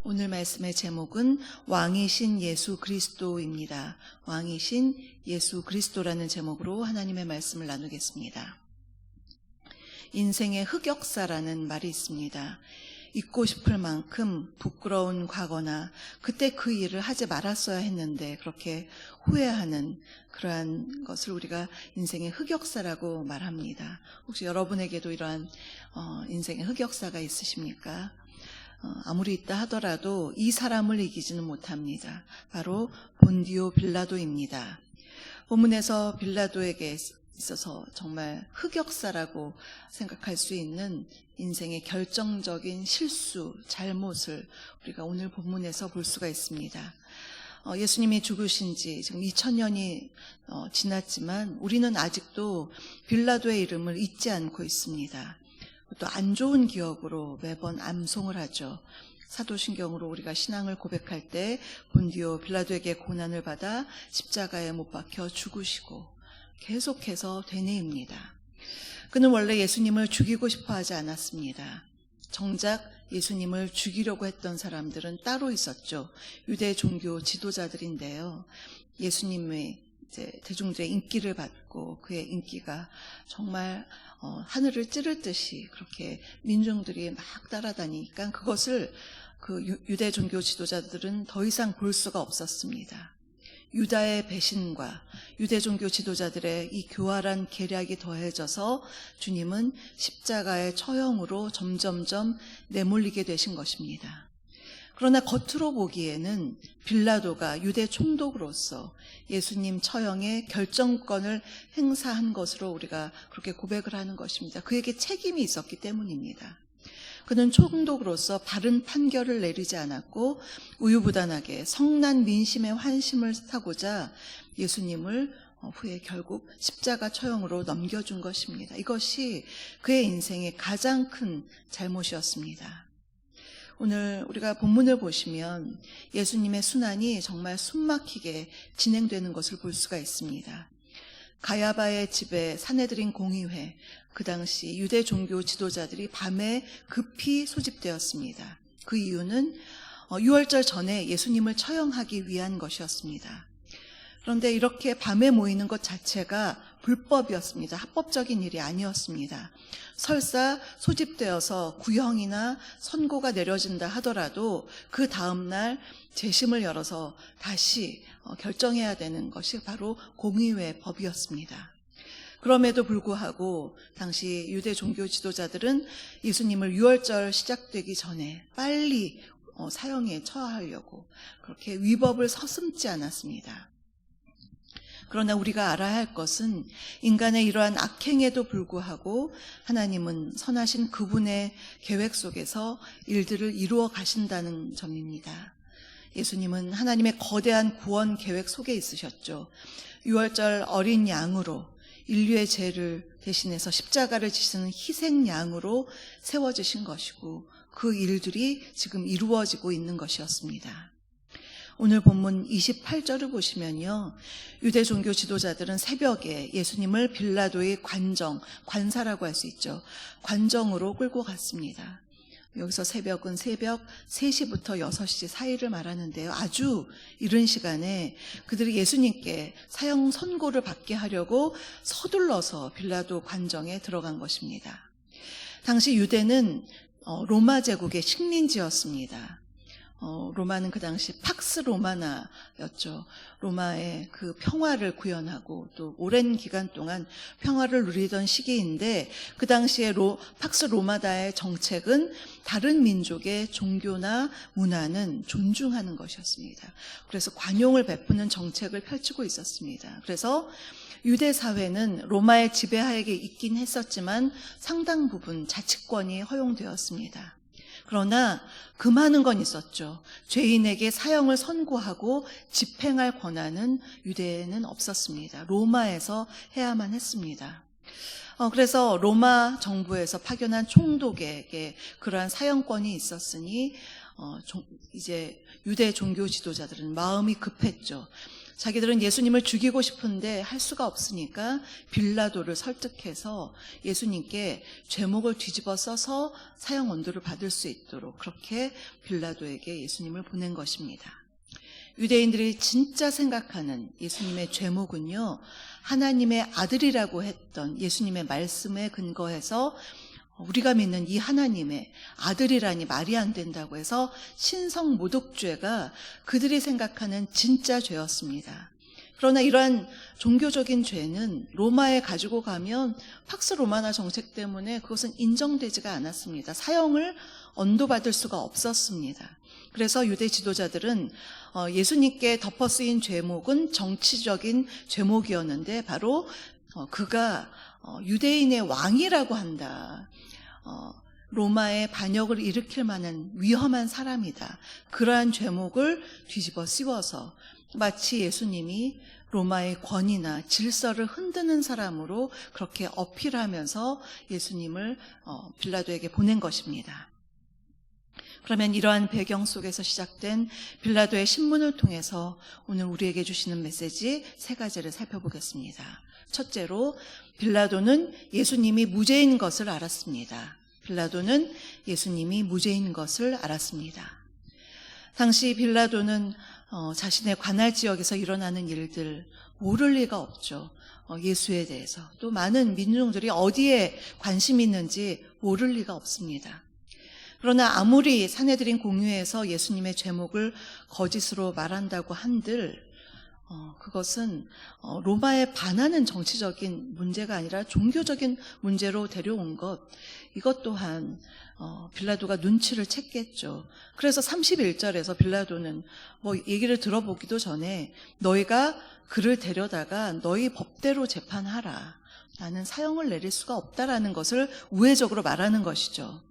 오늘 말씀의 제목은 왕이신 예수 그리스도입니다. 왕이신 예수 그리스도라는 제목으로 하나님의 말씀을 나누겠습니다. 인생의 흑역사라는 말이 있습니다. 잊고 싶을 만큼 부끄러운 과거나 그때 그 일을 하지 말았어야 했는데 그렇게 후회하는 그러한 것을 우리가 인생의 흑역사라고 말합니다. 혹시 여러분에게도 이러한 인생의 흑역사가 있으십니까? 아무리 있다 하더라도 이 사람을 이기지는 못합니다. 바로 본디오 빌라도입니다. 본문에서 빌라도에게 있어서 정말 흑역사라고 생각할 수 있는 인생의 결정적인 실수, 잘못을 우리가 오늘 본문에서 볼 수가 있습니다. 예수님이 죽으신 지 지금 2000년이 지났지만 우리는 아직도 빌라도의 이름을 잊지 않고 있습니다. 또 안 좋은 기억으로 매번 암송을 하죠. 사도신경으로 우리가 신앙을 고백할 때 본디오 빌라도에게 고난을 받아 십자가에 못 박혀 죽으시고 계속해서 되뇌입니다. 그는 원래 예수님을 죽이고 싶어 하지 않았습니다. 정작 예수님을 죽이려고 했던 사람들은 따로 있었죠. 유대 종교 지도자들인데요. 예수님의 이제 대중들의 인기를 받고 그의 인기가 정말 하늘을 찌를 듯이 그렇게 민중들이 막 따라다니니까 그것을 그 유대 종교 지도자들은 더 이상 볼 수가 없었습니다. 유다의 배신과 유대 종교 지도자들의 이 교활한 계략이 더해져서 주님은 십자가의 처형으로 점점점 내몰리게 되신 것입니다. 그러나 겉으로 보기에는 빌라도가 유대 총독으로서 예수님 처형의 결정권을 행사한 것으로 우리가 그렇게 고백을 하는 것입니다. 그에게 책임이 있었기 때문입니다. 그는 총독으로서 바른 판결을 내리지 않았고 우유부단하게 성난 민심의 환심을 사고자 예수님을 후에 결국 십자가 처형으로 넘겨준 것입니다. 이것이 그의 인생의 가장 큰 잘못이었습니다. 오늘 우리가 본문을 보시면 예수님의 순환이 정말 숨막히게 진행되는 것을 볼 수가 있습니다. 가야바의 집에 사내들인 공의회, 그 당시 유대 종교 지도자들이 밤에 급히 소집되었습니다. 그 이유는 유월절 전에 예수님을 처형하기 위한 것이었습니다. 그런데 이렇게 밤에 모이는 것 자체가 불법이었습니다. 합법적인 일이 아니었습니다. 설사 소집되어서 구형이나 선고가 내려진다 하더라도 그 다음날 재심을 열어서 다시 결정해야 되는 것이 바로 공의회 법이었습니다. 그럼에도 불구하고 당시 유대 종교 지도자들은 예수님을 유월절 시작되기 전에 빨리 사형에 처하려고 그렇게 위법을 서슴지 않았습니다. 그러나 우리가 알아야 할 것은 인간의 이러한 악행에도 불구하고 하나님은 선하신 그분의 계획 속에서 일들을 이루어 가신다는 점입니다. 예수님은 하나님의 거대한 구원 계획 속에 있으셨죠. 유월절 어린 양으로 인류의 죄를 대신해서 십자가를 지시는 희생양으로 세워지신 것이고 그 일들이 지금 이루어지고 있는 것이었습니다. 오늘 본문 28절을 보시면요. 유대 종교 지도자들은 새벽에 예수님을 빌라도의 관사라고 할 수 있죠. 관정으로 끌고 갔습니다. 여기서 새벽은 새벽 3시부터 6시 사이를 말하는데요. 아주 이른 시간에 그들이 예수님께 사형 선고를 받게 하려고 서둘러서 빌라도 관정에 들어간 것입니다. 당시 유대는 로마 제국의 식민지였습니다. 로마는 그 당시 팍스 로마나였죠. 로마의 그 평화를 구현하고 또 오랜 기간 동안 평화를 누리던 시기인데 그 당시에 팍스 로마나의 정책은 다른 민족의 종교나 문화는 존중하는 것이었습니다. 그래서 관용을 베푸는 정책을 펼치고 있었습니다. 그래서 유대 사회는 로마의 지배하에 있긴 했었지만 상당 부분 자치권이 허용되었습니다. 그러나 금하는 건 있었죠. 죄인에게 사형을 선고하고 집행할 권한은 유대에는 없었습니다. 로마에서 해야만 했습니다. 그래서 로마 정부에서 파견한 총독에게 그러한 사형권이 있었으니 이제 유대 종교 지도자들은 마음이 급했죠. 자기들은 예수님을 죽이고 싶은데 할 수가 없으니까 빌라도를 설득해서 예수님께 죄목을 뒤집어 써서 사형 언도를 받을 수 있도록 그렇게 빌라도에게 예수님을 보낸 것입니다. 유대인들이 진짜 생각하는 예수님의 죄목은요, 하나님의 아들이라고 했던 예수님의 말씀에 근거해서 우리가 믿는 이 하나님의 아들이라니 말이 안 된다고 해서 신성모독죄가 그들이 생각하는 진짜 죄였습니다. 그러나 이러한 종교적인 죄는 로마에 가지고 가면 팍스 로마나 정책 때문에 그것은 인정되지가 않았습니다. 사형을 언도받을 수가 없었습니다. 그래서 유대 지도자들은 예수님께 덮어 쓰인 죄목은 정치적인 죄목이었는데 바로 그가 유대인의 왕이라고 한다. 로마의 반역을 일으킬 만한 위험한 사람이다. 그러한 죄목을 뒤집어 씌워서 마치 예수님이 로마의 권위나 질서를 흔드는 사람으로 그렇게 어필하면서 예수님을 빌라도에게 보낸 것입니다. 그러면 이러한 배경 속에서 시작된 빌라도의 신문을 통해서 오늘 우리에게 주시는 메시지 3가지를 살펴보겠습니다. 첫째로, 빌라도는 예수님이 무죄인 것을 알았습니다. 빌라도는 예수님이 무죄인 것을 알았습니다. 당시 빌라도는 자신의 관할 지역에서 일어나는 일들 모를 리가 없죠. 예수에 대해서. 또 많은 민중들이 어디에 관심이 있는지 모를 리가 없습니다. 그러나 아무리 산헤드린 공회에서 예수님의 죄목을 거짓으로 말한다고 한들 그것은 로마에 반하는 정치적인 문제가 아니라 종교적인 문제로 데려온 것, 이것 또한 빌라도가 눈치를 챘겠죠. 그래서 31절에서 빌라도는 얘기를 들어보기도 전에 너희가 그를 데려다가 너희 법대로 재판하라. 나는 사형을 내릴 수가 없다라는 것을 우회적으로 말하는 것이죠.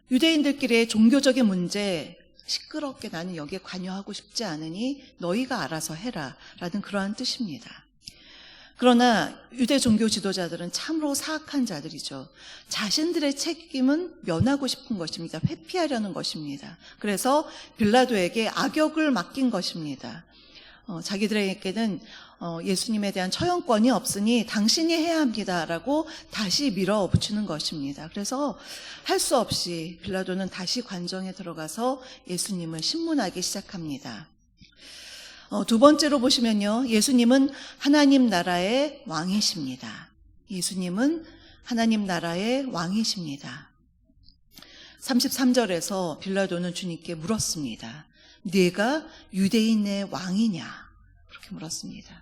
유대인들끼리의 종교적인 문제, 시끄럽게 나는 여기에 관여하고 싶지 않으니 너희가 알아서 해라 라는 그러한 뜻입니다. 그러나 유대 종교 지도자들은 참으로 사악한 자들이죠. 자신들의 책임은 면하고 싶은 것입니다. 회피하려는 것입니다. 그래서 빌라도에게 악역을 맡긴 것입니다. 자기들에게는 예수님에 대한 처형권이 없으니 당신이 해야 합니다라고 다시 밀어붙이는 것입니다. 그래서 할 수 없이 빌라도는 다시 관정에 들어가서 예수님을 신문하기 시작합니다. 2번째로 보시면요, 예수님은 하나님 나라의 왕이십니다. 예수님은 하나님 나라의 왕이십니다. 33절에서 빌라도는 주님께 물었습니다. 네가 유대인의 왕이냐? 그렇게 물었습니다.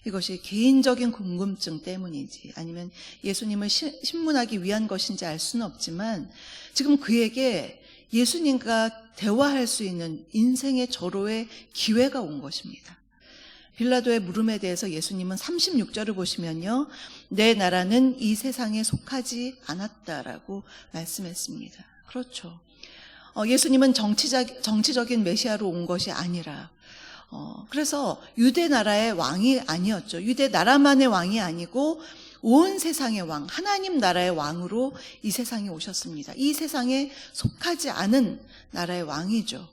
이것이 개인적인 궁금증 때문인지 아니면 예수님을 신문하기 위한 것인지 알 수는 없지만 지금 그에게 예수님과 대화할 수 있는 인생의 절호의 기회가 온 것입니다. 빌라도의 물음에 대해서 예수님은 36절을 보시면요, 내 나라는 이 세상에 속하지 않았다라고 말씀했습니다. 그렇죠. 예수님은 정치적인 메시아로 온 것이 아니라 그래서 유대 나라의 왕이 아니었죠. 유대 나라만의 왕이 아니고 온 세상의 왕, 하나님 나라의 왕으로 이 세상에 오셨습니다. 이 세상에 속하지 않은 나라의 왕이죠.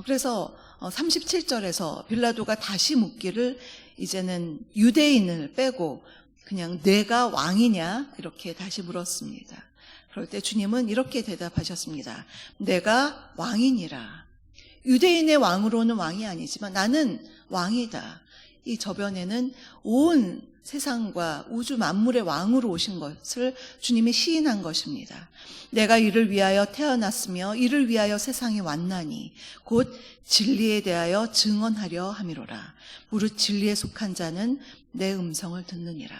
그래서 37절에서 빌라도가 다시 묻기를 이제는 유대인을 빼고 그냥 내가 왕이냐 이렇게 다시 물었습니다. 그럴 때 주님은 이렇게 대답하셨습니다. 내가 왕이니라. 유대인의 왕으로는 왕이 아니지만 나는 왕이다. 이 저변에는 온 세상과 우주 만물의 왕으로 오신 것을 주님이 시인한 것입니다. 내가 이를 위하여 태어났으며 이를 위하여 세상에 왔나니 곧 진리에 대하여 증언하려 함이로라. 무릇 진리에 속한 자는 내 음성을 듣느니라.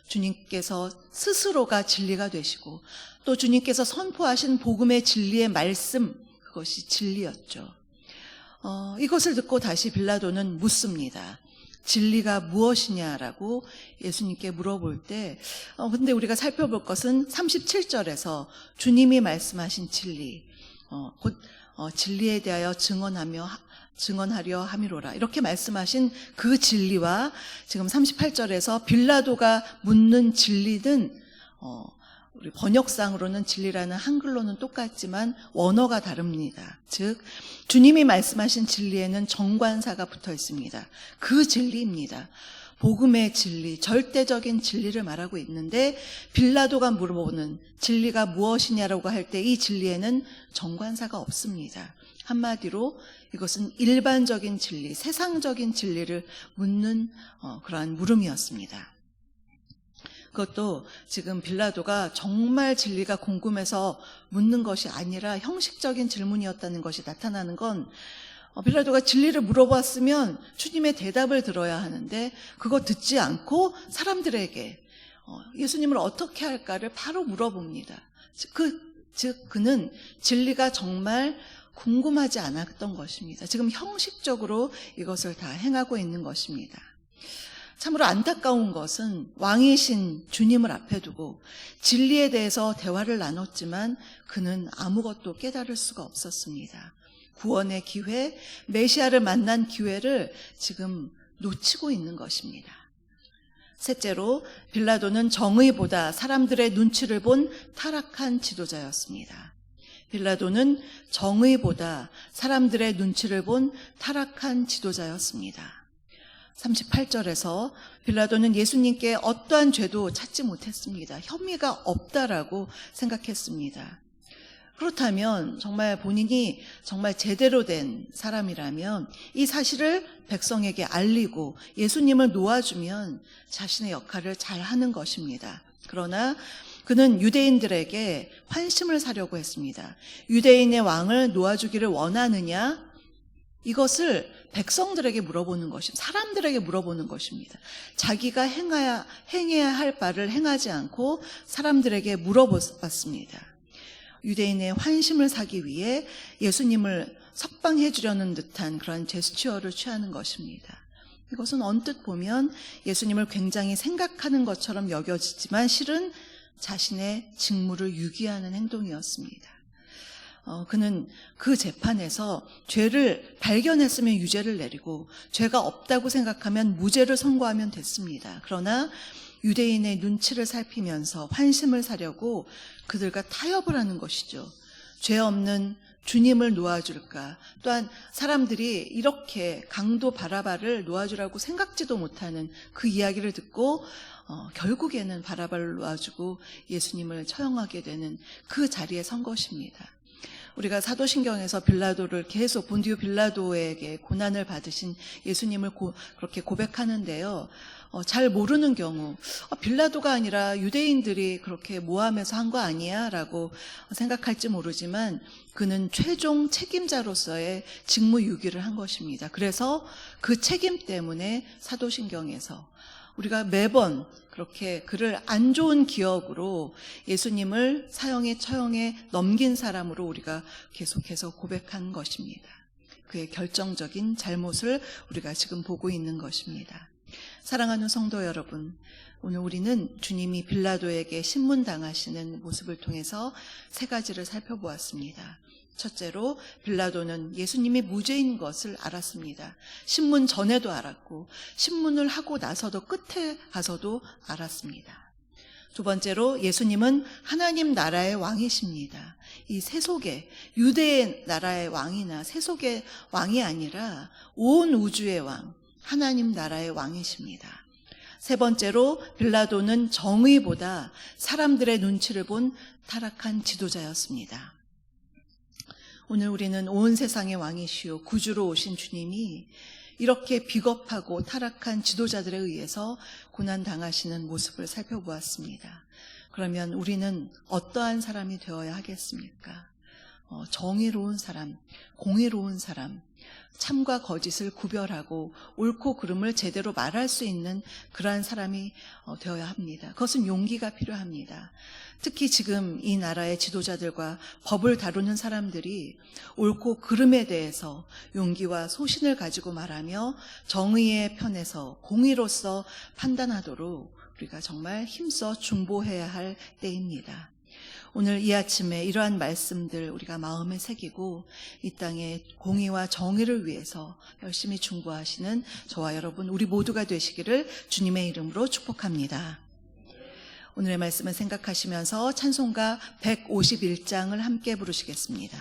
주님께서 스스로가 진리가 되시고 또 주님께서 선포하신 복음의 진리의 말씀, 그것이 진리였죠. 이것을 듣고 다시 빌라도는 묻습니다. 진리가 무엇이냐라고 예수님께 물어볼 때 근데 우리가 살펴볼 것은 37절에서 주님이 말씀하신 진리, 곧 진리에 대하여 증언하려 함이로라 이렇게 말씀하신 그 진리와 지금 38절에서 빌라도가 묻는 진리는 우리 번역상으로는 진리라는 한글로는 똑같지만 원어가 다릅니다. 즉 주님이 말씀하신 진리에는 정관사가 붙어 있습니다. 그 진리입니다. 복음의 진리, 절대적인 진리를 말하고 있는데 빌라도가 물어보는 진리가 무엇이냐라고 할 때 이 진리에는 정관사가 없습니다. 한마디로 이것은 일반적인 진리, 세상적인 진리를 묻는 그러한 물음이었습니다. 그것도 지금 빌라도가 정말 진리가 궁금해서 묻는 것이 아니라 형식적인 질문이었다는 것이 나타나는 건 빌라도가 진리를 물어봤으면 주님의 대답을 들어야 하는데 그거 듣지 않고 사람들에게 예수님을 어떻게 할까를 바로 물어봅니다. 즉 그는 진리가 정말 궁금하지 않았던 것입니다. 지금 형식적으로 이것을 다 행하고 있는 것입니다. 참으로 안타까운 것은 왕이신 주님을 앞에 두고 진리에 대해서 대화를 나눴지만 그는 아무것도 깨달을 수가 없었습니다. 구원의 기회, 메시아를 만난 기회를 지금 놓치고 있는 것입니다. 셋째로 빌라도는 정의보다 사람들의 눈치를 본 타락한 지도자였습니다. 빌라도는 정의보다 사람들의 눈치를 본 타락한 지도자였습니다. 38절에서 빌라도는 예수님께 어떠한 죄도 찾지 못했습니다. 혐의가 없다라고 생각했습니다. 그렇다면 정말 본인이 정말 제대로 된 사람이라면 이 사실을 백성에게 알리고 예수님을 놓아주면 자신의 역할을 잘 하는 것입니다. 그러나 그는 유대인들에게 환심을 사려고 했습니다. 유대인의 왕을 놓아주기를 원하느냐? 이것을 백성들에게 물어보는 것입니다. 사람들에게 물어보는 것입니다. 자기가 행해야 할 바를 행하지 않고 사람들에게 물어봤습니다. 유대인의 환심을 사기 위해 예수님을 석방해 주려는 듯한 그런 제스처를 취하는 것입니다. 이것은 언뜻 보면 예수님을 굉장히 생각하는 것처럼 여겨지지만 실은 자신의 직무를 유기하는 행동이었습니다. 그는 그 재판에서 죄를 발견했으면 유죄를 내리고 죄가 없다고 생각하면 무죄를 선고하면 됐습니다. 그러나 유대인의 눈치를 살피면서 환심을 사려고 그들과 타협을 하는 것이죠. 죄 없는 주님을 놓아줄까? 또한 사람들이 이렇게 강도 바라바를 놓아주라고 생각지도 못하는 그 이야기를 듣고 결국에는 바라바를 놓아주고 예수님을 처형하게 되는 그 자리에 선 것입니다. 우리가 사도신경에서 빌라도를 계속 본디오 빌라도에게 고난을 받으신 예수님을 그렇게 고백하는데요. 잘 모르는 경우 빌라도가 아니라 유대인들이 그렇게 모함해서 한 거 아니야? 라고 생각할지 모르지만 그는 최종 책임자로서의 직무유기를 한 것입니다. 그래서 그 책임 때문에 사도신경에서 우리가 매번 그렇게 그를 안 좋은 기억으로 예수님을 사형에 처형에 넘긴 사람으로 우리가 계속해서 고백한 것입니다. 그의 결정적인 잘못을 우리가 지금 보고 있는 것입니다. 사랑하는 성도 여러분, 오늘 우리는 주님이 빌라도에게 신문당하시는 모습을 통해서 세 가지를 살펴보았습니다. 첫째로 빌라도는 예수님이 무죄인 것을 알았습니다. 신문 전에도 알았고 신문을 하고 나서도 끝에 가서도 알았습니다. 두 번째로 예수님은 하나님 나라의 왕이십니다. 이 세속의 유대의 나라의 왕이나 세속의 왕이 아니라 온 우주의 왕, 하나님 나라의 왕이십니다. 세 번째로 빌라도는 정의보다 사람들의 눈치를 본 타락한 지도자였습니다. 오늘 우리는 온 세상의 왕이시오 구주로 오신 주님이 이렇게 비겁하고 타락한 지도자들에 의해서 고난당하시는 모습을 살펴보았습니다. 그러면 우리는 어떠한 사람이 되어야 하겠습니까? 정의로운 사람, 공의로운 사람, 참과 거짓을 구별하고 옳고 그름을 제대로 말할 수 있는 그러한 사람이 되어야 합니다. 그것은 용기가 필요합니다. 특히 지금 이 나라의 지도자들과 법을 다루는 사람들이 옳고 그름에 대해서 용기와 소신을 가지고 말하며 정의의 편에서 공의로서 판단하도록 우리가 정말 힘써 중보해야 할 때입니다. 오늘 이 아침에 이러한 말씀들 우리가 마음에 새기고 이 땅의 공의와 정의를 위해서 열심히 중보하시는 저와 여러분 우리 모두가 되시기를 주님의 이름으로 축복합니다. 오늘의 말씀을 생각하시면서 찬송가 151장을 함께 부르시겠습니다.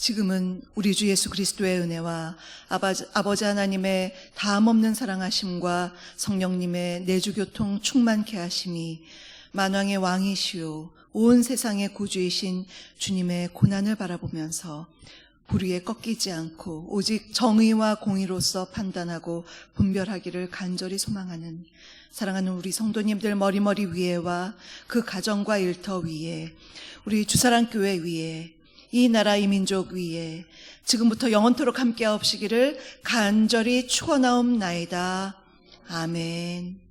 지금은 우리 주 예수 그리스도의 은혜와 아버지 하나님의 다함없는 사랑하심과 성령님의 내주교통 충만케 하심이 만왕의 왕이시오 온 세상의 구주이신 주님의 고난을 바라보면서 불의에 꺾이지 않고 오직 정의와 공의로서 판단하고 분별하기를 간절히 소망하는 사랑하는 우리 성도님들 머리머리 위에와 그 가정과 일터 위에 우리 주사랑교회 위에 이 나라 이 민족 위에 지금부터 영원토록 함께하옵시기를 간절히 축원하옵나이다. 아멘.